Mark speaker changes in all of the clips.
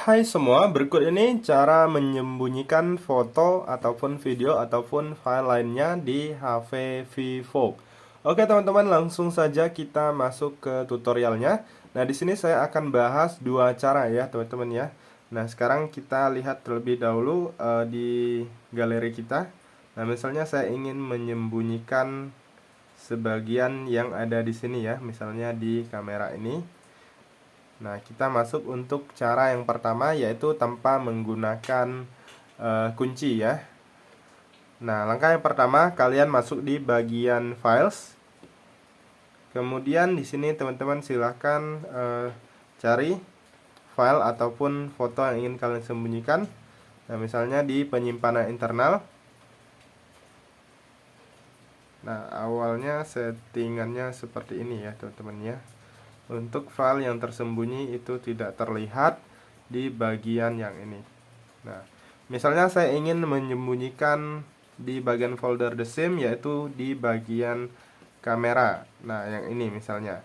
Speaker 1: Hai semua, berikut ini cara menyembunyikan foto ataupun video ataupun file lainnya di HP Vivo. Oke teman-teman, langsung saja kita masuk ke tutorialnya. Nah, di sini saya akan bahas dua cara ya teman-teman ya. Nah, sekarang kita lihat terlebih dahulu di galeri kita. Nah, misalnya saya ingin menyembunyikan sebagian yang ada di sini ya, misalnya di kamera ini. Nah, kita masuk untuk cara yang pertama, yaitu tanpa menggunakan kunci ya. Nah, langkah yang pertama, kalian masuk di bagian files. Kemudian di sini teman-teman silahkan cari file ataupun foto yang ingin kalian sembunyikan. Nah, misalnya di penyimpanan internal. Nah, awalnya settingannya seperti ini ya teman-teman ya. Untuk file yang tersembunyi itu tidak terlihat di bagian yang ini. Nah, misalnya saya ingin menyembunyikan di bagian folder the same, yaitu di bagian kamera. Nah, yang ini misalnya.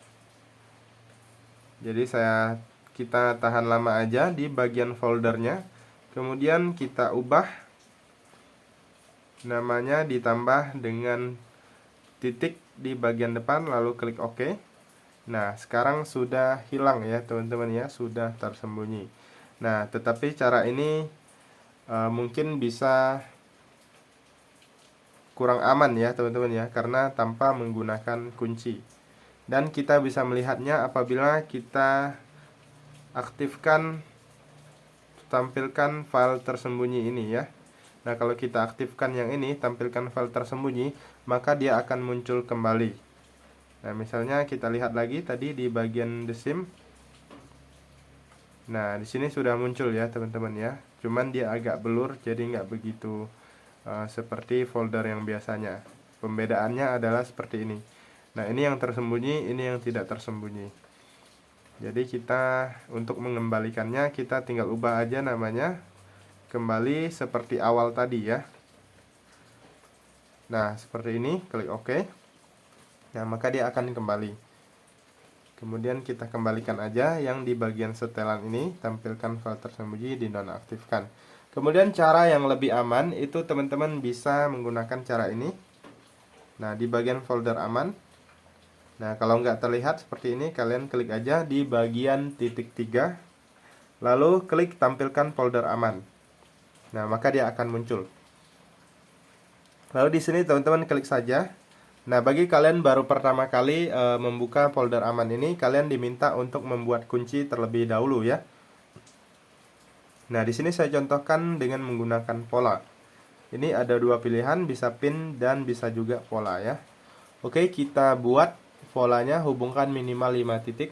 Speaker 1: Jadi kita tahan lama aja di bagian foldernya. Kemudian kita ubah namanya, ditambah dengan titik di bagian depan, lalu klik OK. Nah, sekarang sudah hilang ya teman-teman ya, sudah tersembunyi. Nah, tetapi cara ini mungkin bisa kurang aman ya teman-teman ya, karena tanpa menggunakan kunci. Dan kita bisa melihatnya apabila kita aktifkan, tampilkan file tersembunyi ini ya. Nah, kalau kita aktifkan yang ini, tampilkan file tersembunyi, maka dia akan muncul kembali. Nah, misalnya kita lihat lagi tadi di bagian the sim. Nah, di sini sudah muncul ya teman-teman ya. Cuman dia agak blur, jadi nggak begitu seperti folder yang biasanya. Pembedaannya adalah seperti ini. Nah, ini yang tersembunyi, ini yang tidak tersembunyi. Jadi kita untuk mengembalikannya, kita tinggal ubah aja namanya kembali seperti awal tadi ya. Nah, seperti ini, klik OK. Nah, maka dia akan kembali. Kemudian kita kembalikan aja yang di bagian setelan ini, tampilkan file tersembunyi, dinonaktifkan. Kemudian cara yang lebih aman itu teman-teman bisa menggunakan cara ini. Nah, di bagian folder aman. Nah, kalau nggak terlihat seperti ini, kalian klik aja di bagian titik 3, lalu klik tampilkan folder aman. Nah, maka dia akan muncul. Lalu di sini teman-teman klik saja. Nah, bagi kalian baru pertama kali membuka folder aman ini, kalian diminta untuk membuat kunci terlebih dahulu ya. Nah, di sini saya contohkan dengan menggunakan pola. Ini ada dua pilihan, bisa pin dan bisa juga pola ya. Oke, kita buat polanya, hubungkan minimal 5 titik.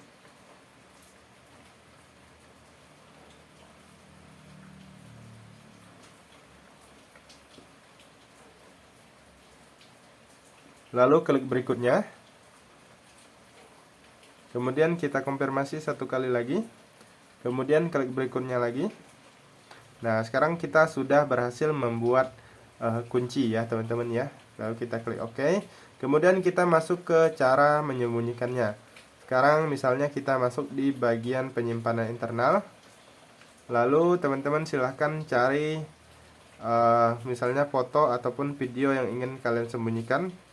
Speaker 1: Lalu klik berikutnya. Kemudian kita konfirmasi satu kali lagi. Kemudian klik berikutnya lagi. Nah, sekarang kita sudah berhasil membuat kunci ya teman-teman ya. Lalu kita klik OK. Kemudian kita masuk ke cara menyembunyikannya. Sekarang misalnya kita masuk di bagian penyimpanan internal. Lalu teman-teman silahkan cari misalnya foto ataupun video yang ingin kalian sembunyikan.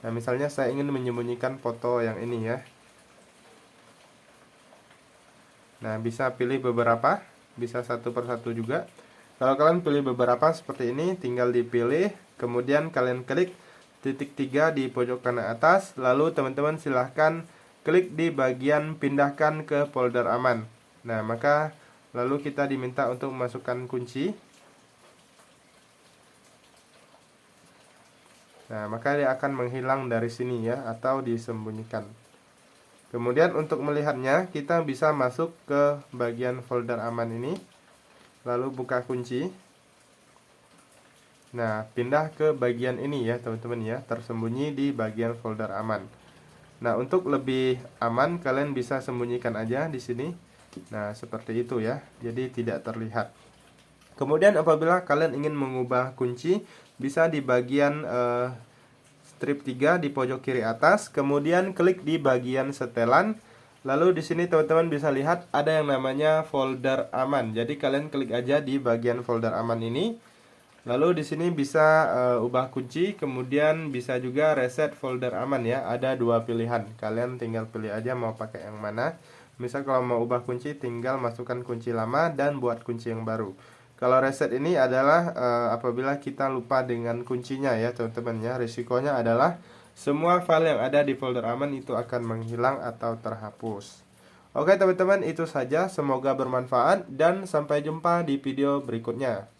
Speaker 1: Nah, misalnya saya ingin menyembunyikan foto yang ini ya. Nah, bisa pilih beberapa, bisa satu persatu juga. Kalau kalian pilih beberapa seperti ini, tinggal dipilih, kemudian kalian klik titik 3 di pojok kanan atas, lalu teman-teman silahkan klik di bagian pindahkan ke folder aman. Nah, maka lalu kita diminta untuk memasukkan kunci. Nah, maka dia akan menghilang dari sini ya, atau disembunyikan. Kemudian untuk melihatnya, kita bisa masuk ke bagian folder aman ini. Lalu buka kunci. Nah, pindah ke bagian ini ya teman-teman ya, tersembunyi di bagian folder aman. Nah, untuk lebih aman, kalian bisa sembunyikan aja di sini. Nah, seperti itu ya, jadi tidak terlihat. Kemudian apabila kalian ingin mengubah kunci, bisa di bagian strip 3 di pojok kiri atas, kemudian klik di bagian setelan, Lalu di sini teman-teman bisa lihat ada yang namanya folder aman. Jadi kalian klik aja di bagian folder aman ini. Lalu di sini bisa ubah kunci, kemudian bisa juga reset folder aman ya. Ada dua pilihan. Kalian tinggal pilih aja mau pakai yang mana. Misal kalau mau ubah kunci tinggal masukkan kunci lama dan buat kunci yang baru. Kalau reset ini adalah apabila kita lupa dengan kuncinya ya teman-teman ya. Risikonya adalah semua file yang ada di folder aman itu akan menghilang atau terhapus. Oke teman-teman, itu saja. Semoga bermanfaat dan sampai jumpa di video berikutnya.